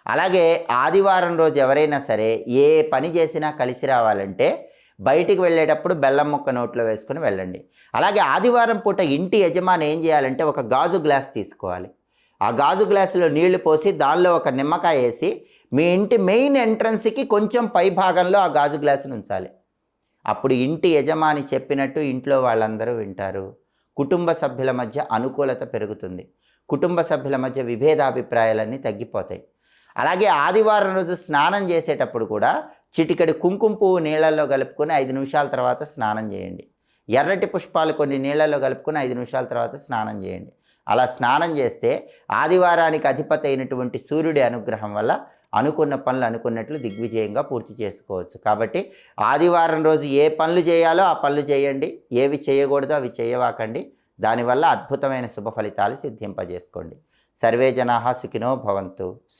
అలాగే ఆదివారం రోజు ఎవరైనా సరే ఏ పని చేసినా కలిసి రావాలంటే బయటికి వెళ్ళేటప్పుడు బెల్లం ముక్క నోట్లో వేసుకొని వెళ్ళండి. అలాగే ఆదివారం పూట ఇంటి యజమాని ఏం చేయాలంటే ఒక గాజు గ్లాస్ తీసుకోవాలి. ఆ గాజు గ్లాసులో నీళ్లు పోసి దానిలో ఒక నిమ్మకాయ వేసి మీ ఇంటి మెయిన్ ఎంట్రన్స్కి కొంచెం పై భాగంలో ఆ గాజు గ్లాసును ఉంచాలి. అప్పుడు ఇంటి యజమాని చెప్పినట్టు ఇంట్లో వాళ్ళందరూ వింటారు. కుటుంబ సభ్యుల మధ్య అనుకూలత పెరుగుతుంది. కుటుంబ సభ్యుల మధ్య విభేదాభిప్రాయాలన్నీ తగ్గిపోతాయి. అలాగే ఆదివారం రోజు స్నానం చేసేటప్పుడు కూడా చిటికెడు కుంకుమ పువ్వు నీళ్ళల్లో కలుపుకొని 5 నిమిషాల తర్వాత స్నానం చేయండి. ఎర్రటి పుష్పాలు కొన్ని నీళ్ళల్లో కలుపుకొని 5 నిమిషాల తర్వాత స్నానం చేయండి. అలా స్నానం చేస్తే ఆదివారానికి అధిపతి అయినటువంటి సూర్యుడి అనుగ్రహం వల్ల అనుకున్న పనులు అనుకున్నట్లు దిగ్విజయంగా పూర్తి చేసుకోవచ్చు. కాబట్టి ఆదివారం రోజు ఏ పనులు చేయాలో ఆ పనులు చేయండి, ఏవి చేయకూడదో అవి చేయవాకండి. దానివల్ల అద్భుతమైన శుభ ఫలితాలు సిద్ధింపజేసుకోండి. సర్వే జనాః సుఖినో భవంతు.